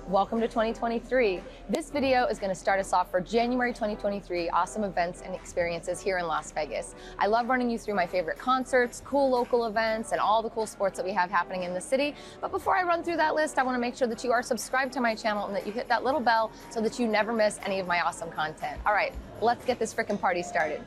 Welcome to 2023. This video is going to start us off for January 2023 awesome events and experiences here in Las Vegas. I love running you through my favorite concerts, cool local events, and all the cool sports that we have happening in the city. But before I run through that list, I want to make sure that you are subscribed to my channel and that you hit that little bell so that you never miss any of my awesome content. All right, let's get this frickin' party started.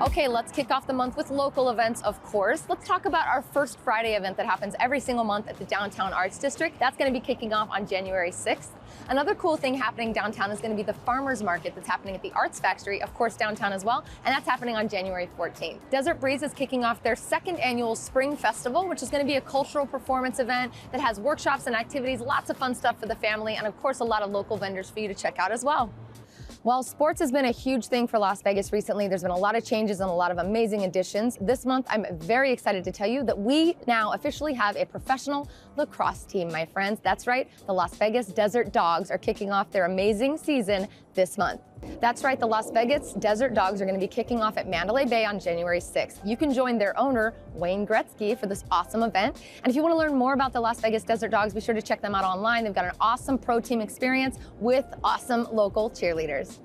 Okay, let's kick off the month with local events, of course. Let's talk about our first Friday event that happens every single month at the Downtown Arts District. That's going to be kicking off on January 6th. Another cool thing happening downtown is going to be the Farmers Market that's happening at the Arts Factory, of course, downtown as well, and that's happening on January 14th. Desert Breeze is kicking off their second annual Spring Festival, which is going to be a cultural performance event that has workshops and activities, lots of fun stuff for the family, and of course, a lot of local vendors for you to check out as well. While sports has been a huge thing for Las Vegas recently, there's been a lot of changes and a lot of amazing additions. This month, I'm very excited to tell you that we now officially have a professional lacrosse team, my friends. That's right, the Las Vegas Desert Dogs are kicking off their amazing season this month. That's right, the Las Vegas Desert Dogs are going to be kicking off at Mandalay Bay on January 6th. You can join their owner, Wayne Gretzky, for this awesome event. And if you want to learn more about the Las Vegas Desert Dogs, be sure to check them out online. They've got an awesome pro team experience with awesome local cheerleaders.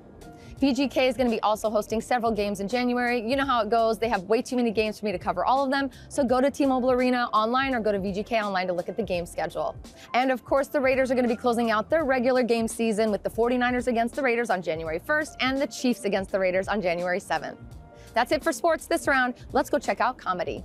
VGK is going to be also hosting several games in January. You know how it goes. They have way too many games for me to cover all of them. So go to T-Mobile Arena online or go to VGK online to look at the game schedule. And of course, the Raiders are going to be closing out their regular game season with the 49ers against the Raiders on January 1st and the Chiefs against the Raiders on January 7th. That's it for sports this round. Let's go check out comedy.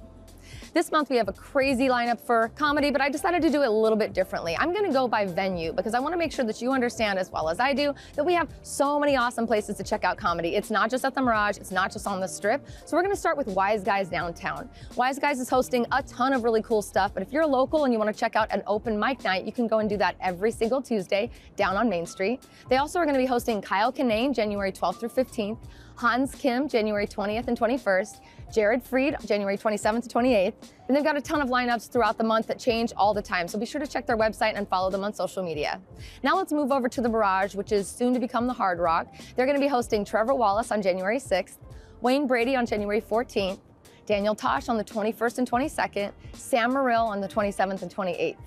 This month we have a crazy lineup for comedy, but I decided to do it a little bit differently. I'm going to go by venue because I want to make sure that you understand as well as I do that we have so many awesome places to check out comedy. It's not just at the Mirage, it's not just on the Strip. So we're going to start with Wise Guys Downtown. Wise Guys is hosting a ton of really cool stuff, but if you're a local and you want to check out an open mic night, you can go and do that every single Tuesday down on Main Street. They also are going to be hosting Kyle Kinane January 12th through 15th, Hans Kim January 20th and 21st, Jared Freed January 27th to 28th, and they've got a ton of lineups throughout the month that change all the time, so be sure to check their website and follow them on social media. Now let's move over to the Mirage, which is soon to become the Hard Rock. They're going to be hosting Trevor Wallace on January 6th, Wayne Brady on January 14th, Daniel Tosh on the 21st and 22nd, Sam Morrill on the 27th and 28th.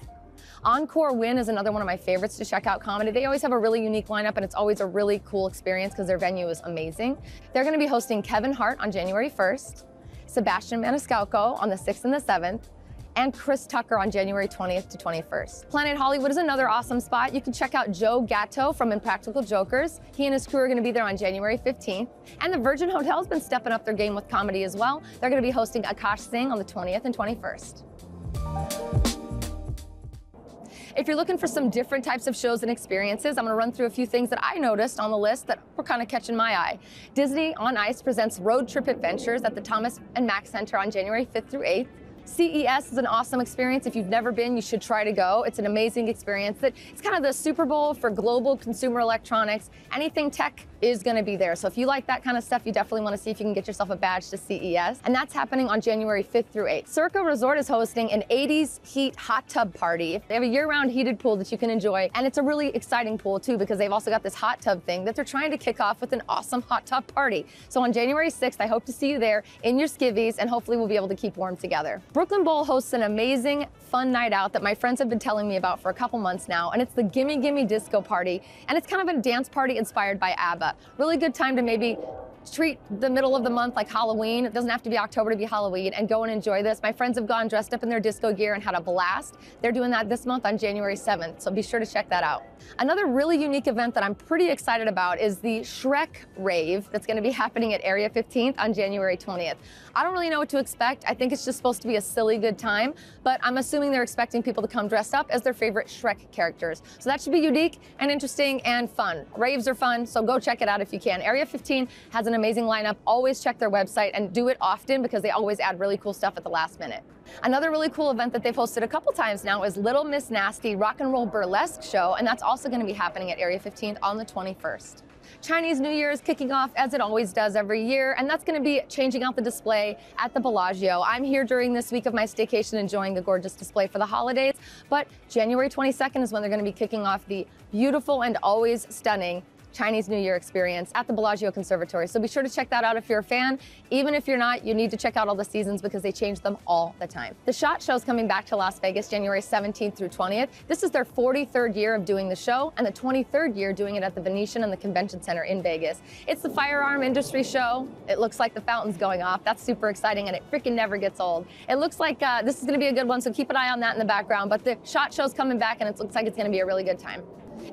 Encore Win is another one of my favorites to check out comedy. They always have a really unique lineup and it's always a really cool experience because their venue is amazing. They're going to be hosting Kevin Hart on January 1st, Sebastian Maniscalco on the 6th and the 7th, and Chris Tucker on January 20th to 21st. Planet Hollywood is another awesome spot. You can check out Joe Gatto from Impractical Jokers. He and his crew are going to be there on January 15th. And the Virgin Hotel has been stepping up their game with comedy as well. They're going to be hosting Akash Singh on the 20th and 21st. If you're looking for some different types of shows and experiences, I'm going to run through a few things that I noticed on the list that were kind of catching my eye. Disney on Ice presents Road Trip Adventures at the Thomas and Mack Center on January 5th through 8th. CES is an awesome experience. If you've never been, you should try to go. It's an amazing experience. It's kind of the Super Bowl for global consumer electronics. Anything tech is going to be there. So if you like that kind of stuff, you definitely want to see if you can get yourself a badge to CES. And that's happening on January 5th through 8th. Circa Resort is hosting an 80s heat hot tub party. They have a year-round heated pool that you can enjoy. And it's a really exciting pool too because they've also got this hot tub thing that they're trying to kick off with an awesome hot tub party. So on January 6th, I hope to see you there in your skivvies and hopefully we'll be able to keep warm together. Brooklyn Bowl hosts an amazing fun night out that my friends have been telling me about for a couple months now, and it's the Gimme Gimme Disco Party, and it's kind of a dance party inspired by ABBA. Really good time to maybe treat the middle of the month like Halloween. It doesn't have to be October to be Halloween, and go and enjoy this. My friends have gone dressed up in their disco gear and had a blast. They're doing that this month on January 7th, so be sure to check that out. Another really unique event that I'm pretty excited about is the Shrek Rave that's going to be happening at Area 15th on January 20th. I don't really know what to expect. I think it's just supposed to be a silly good time, but I'm assuming they're expecting people to come dressed up as their favorite Shrek characters. So that should be unique and interesting and fun. Raves are fun, so go check it out if you can. Area 15 has an amazing lineup. Always check their website and do it often because they always add really cool stuff at the last minute. Another really cool event that they've hosted a couple times now is Little Miss Nasty Rock and Roll Burlesque Show, and that's also going to be happening at Area 15 on the 21st. Chinese New Year is kicking off as it always does every year, and that's going to be changing out the display at the Bellagio. I'm here during this week of my staycation enjoying the gorgeous display for the holidays, but January 22nd is when they're going to be kicking off the beautiful and always stunning Chinese New Year experience at the Bellagio Conservatory. So be sure to check that out if you're a fan. Even if you're not, you need to check out all the seasons because they change them all the time. The SHOT Show is coming back to Las Vegas January 17th through 20th. This is their 43rd year of doing the show and the 23rd year doing it at the Venetian and the Convention Center in Vegas. It's the firearm industry show. It looks like the fountain's going off. That's super exciting and it freaking never gets old. It looks like this is going to be a good one, so keep an eye on that in the background. But the SHOT Show's coming back and it looks like it's going to be a really good time.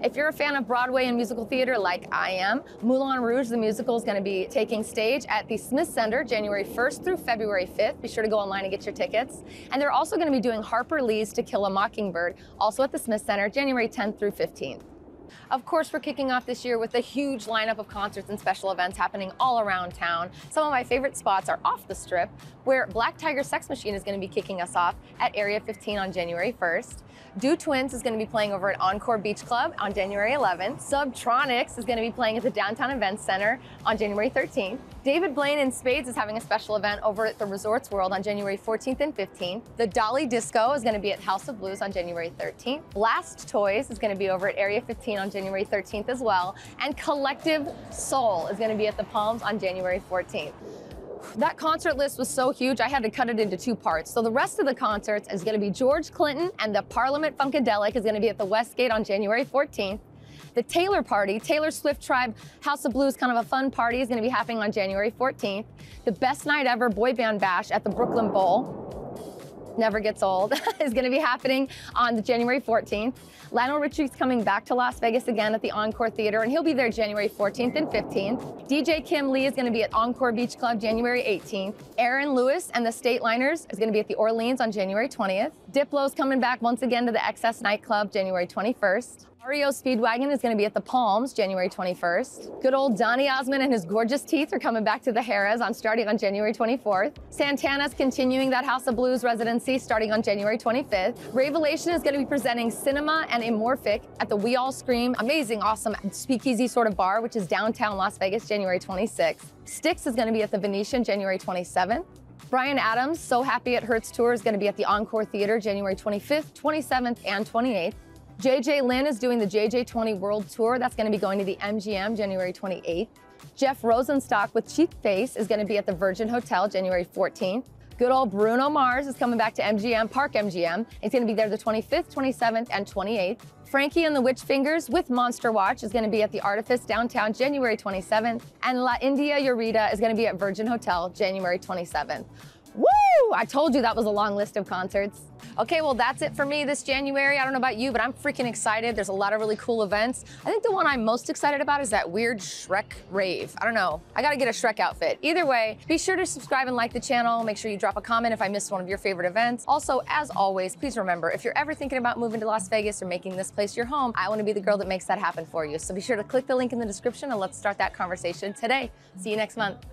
If you're a fan of Broadway and musical theater like I am, Moulin Rouge, the musical, is going to be taking stage at the Smith Center January 1st through February 5th. Be sure to go online and get your tickets. And they're also going to be doing Harper Lee's To Kill a Mockingbird, also at the Smith Center, January 10th through 15th. Of course, we're kicking off this year with a huge lineup of concerts and special events happening all around town. Some of my favorite spots are off the Strip, where Black Tiger Sex Machine is going to be kicking us off at Area 15 on January 1st. Do Twins is going to be playing over at Encore Beach Club on January 11th. Subtronics is going to be playing at the Downtown Events Center on January 13th. David Blaine and Spades is having a special event over at the Resorts World on January 14th and 15th. The Dolly Disco is going to be at House of Blues on January 13th. Blast Toys is going to be over at Area 15 on January 13th as well. And Collective Soul is going to be at the Palms on January 14th. That concert list was so huge, I had to cut it into two parts. So the rest of the concerts is going to be George Clinton and the Parliament Funkadelic is going to be at the Westgate on January 14th. The Taylor Party, Taylor Swift Tribe House of Blues, kind of a fun party, is going to be happening on January 14th. The Best Night Ever Boy Band Bash at the Brooklyn Bowl, never gets old, is going to be happening on the January 14th. Lionel Richie's coming back to Las Vegas again at the Encore Theater, and he'll be there January 14th and 15th. DJ Kim Lee is going to be at Encore Beach Club January 18th. Aaron Lewis and the Stateliners is going to be at the Orleans on January 20th. Diplo's coming back once again to the XS Nightclub January 21st. REO Speedwagon is going to be at the Palms January 21st. Good old Donny Osmond and his gorgeous teeth are coming back to the Harrah's starting on January 24th. Santana's continuing that House of Blues residency starting on January 25th. Revelation is going to be presenting Cinema and Amorphic at the We All Scream, amazing, awesome speakeasy sort of bar, which is downtown Las Vegas, January 26th. Styx is going to be at the Venetian January 27th. Bryan Adams' So Happy It Hurts tour is going to be at the Encore Theater January 25th, 27th, and 28th. JJ Lynn is doing the JJ20 World Tour. That's going to be going to the MGM January 28th. Jeff Rosenstock with Cheap Face is going to be at the Virgin Hotel January 14th. Good old Bruno Mars is coming back to MGM, Park MGM. He's going to be there the 25th, 27th, and 28th. Frankie and the Witch Fingers with Monster Watch is going to be at the Artifice downtown January 27th. And La India Eureka is going to be at Virgin Hotel January 27th. Woo! I told you that was a long list of concerts. Okay, well, that's it for me this January. I don't know about you, but I'm freaking excited. There's a lot of really cool events. I think the one I'm most excited about is that weird Shrek rave. I don't know. I gotta get a Shrek outfit. Either way, be sure to subscribe and like the channel. Make sure you drop a comment if I missed one of your favorite events. Also, as always, please remember, if you're ever thinking about moving to Las Vegas or making this place your home, I want to be the girl that makes that happen for you. So be sure to click the link in the description and let's start that conversation today. See you next month.